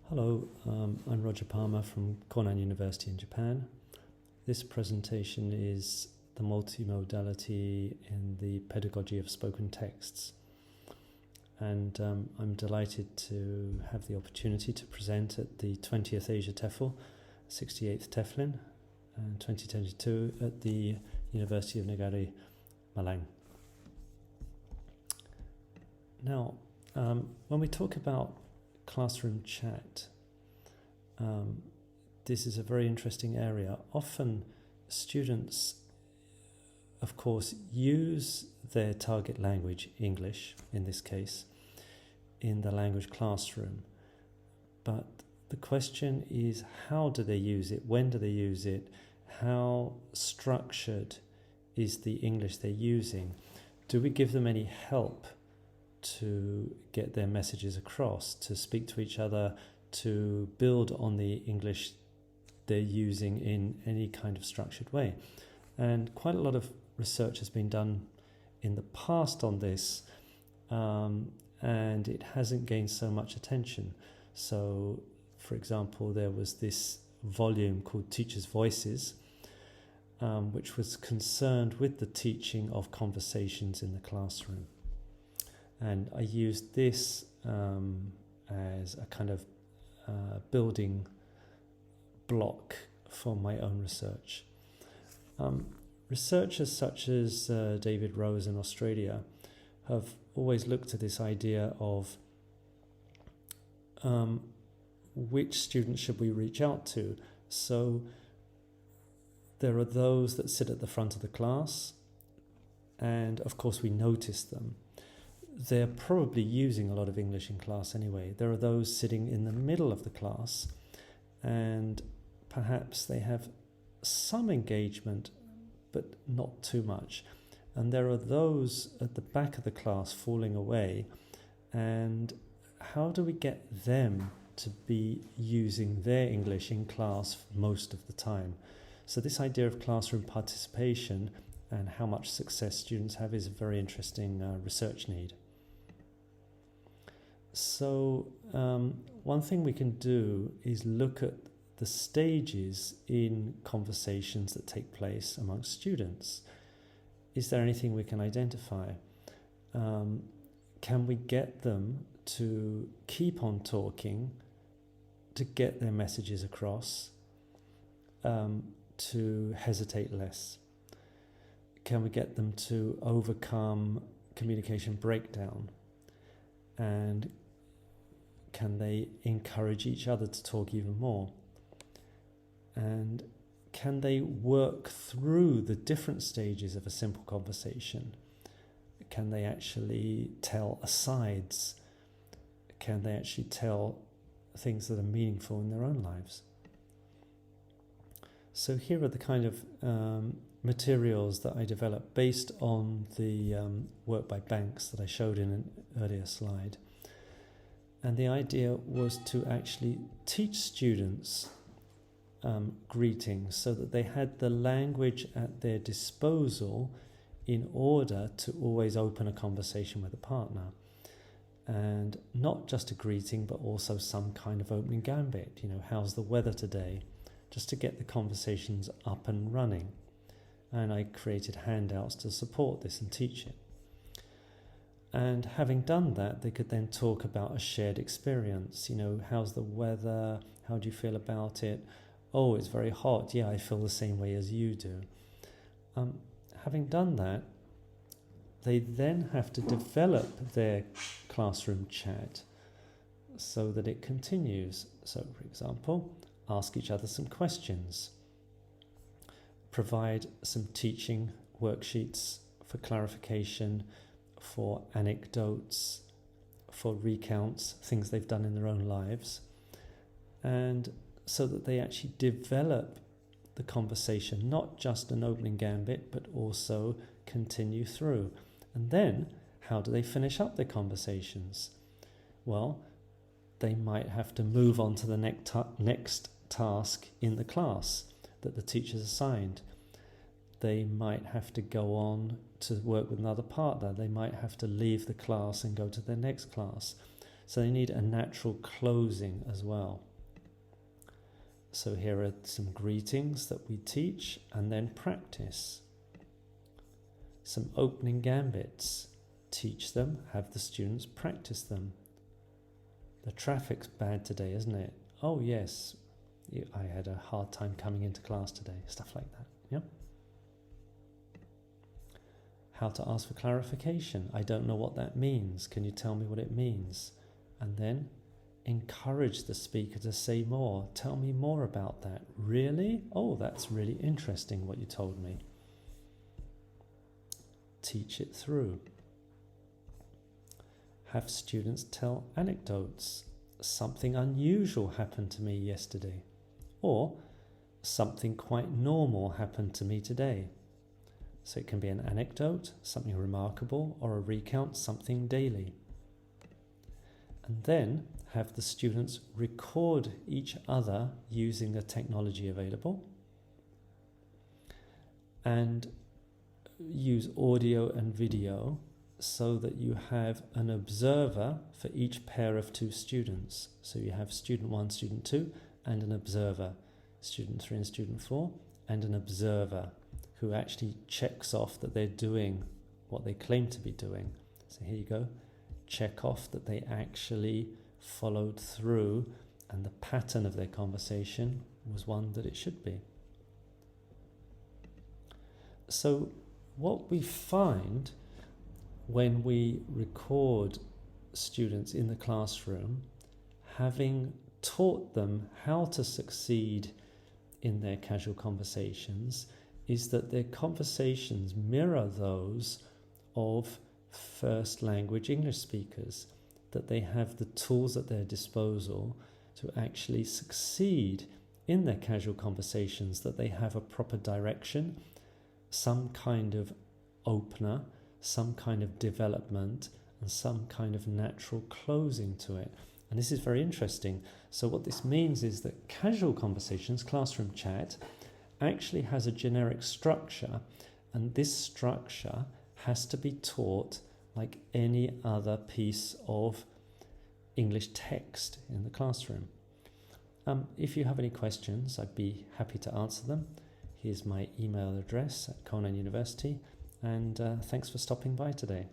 Hello, I'm Roger Palmer from Konan University in Japan. This presentation is the multimodality in the pedagogy of spoken texts. And I'm delighted to have the opportunity to present at the 20th Asia TEFL, 68th Teflin, and 2022 at the University of Negari, Malang. Now, when we talk about classroom chat, this is a very interesting area. Often students, of course, use their target language, English in this case, in the language classroom. But the question is, how do they use it? When do they use it? How structured is the English they're using? Do we give them any help to get their messages across, to speak to each other, to build on the English they're using in any kind of structured way? And quite a lot of research has been done in the past on this, and it hasn't gained so much attention. So, for example, there was this volume called Teachers' Voices, which was concerned with the teaching of conversations in the classroom. And I used this as a kind of building block for my own research. Researchers such as David Rose in Australia have always looked at this idea of which students should we reach out to. So there are those that sit at the front of the class, and of course we notice them. They're probably using a lot of English in class anyway. There are those sitting in the middle of the class, and perhaps they have some engagement, but not too much. And there are those at the back of the class falling away, and how do we get them to be using their English in class most of the time? So this idea of classroom participation and how much success students have is a very interesting research need. So one thing we can do is look at the stages in conversations that take place amongst students. Is there anything we can identify? Can we get them to keep on talking, to get their messages across, to hesitate less? Can we get them to overcome communication breakdown? And can they encourage each other to talk even more? And can they work through the different stages of a simple conversation? Can they actually tell asides? Can they actually tell things that are meaningful in their own lives? So here are the kind of materials that I developed based on the work by Banks that I showed in an earlier slide. And the idea was to actually teach students greetings so that they had the language at their disposal in order to always open a conversation with a partner. And not just a greeting, but also some kind of opening gambit. You know, how's the weather today? Just to get the conversations up and running. And I created handouts to support this and teach it. And having done that, they could then talk about a shared experience. You know, how's the weather? How do you feel about it? Oh, it's very hot. Yeah, I feel the same way as you do. Having done that, they then have to develop their classroom chat so that it continues. So, for example, ask each other some questions. Provide some teaching worksheets for clarification, for anecdotes, for recounts, things they've done in their own lives, and so that they actually develop the conversation, not just an opening gambit, but also continue through. And then, how do they finish up their conversations? Well, they might have to move on to the next task in the class that the teacher's assigned. They might have to go on to work with another partner. They might have to leave the class and go to their next class. So they need a natural closing as well. So here are some greetings that we teach and then practice. Some opening gambits. Teach them, have the students practice them. The traffic's bad today, isn't it? Oh yes, I had a hard time coming into class today. Stuff like that, yeah? How to ask for clarification. I don't know what that means. Can you tell me what it means? And then encourage the speaker to say more. Tell me more about that. Really? Oh, that's really interesting what you told me. Teach it through. Have students tell anecdotes. Something unusual happened to me yesterday. Or something quite normal happened to me today. So it can be an anecdote, something remarkable, or a recount, something daily. And then have the students record each other using the technology available and use audio and video so that you have an observer for each pair of two students. So you have student 1, student 2, and an observer, student 3 and student 4, and an observer who actually checks off that they're doing what they claim to be doing. So here you go, check off that they actually followed through and the pattern of their conversation was one that it should be. So what we find when we record students in the classroom, having taught them how to succeed in their casual conversations, is that their conversations mirror those of first language English speakers, that they have the tools at their disposal to actually succeed in their casual conversations, that they have a proper direction, some kind of opener, some kind of development, and some kind of natural closing to it. And this is very interesting. So what this means is that casual conversations, classroom chat, actually has a generic structure, and this structure has to be taught like any other piece of English text in the classroom. If you have any questions, I'd be happy to answer them. Here's my email address at Conan University, and thanks for stopping by today.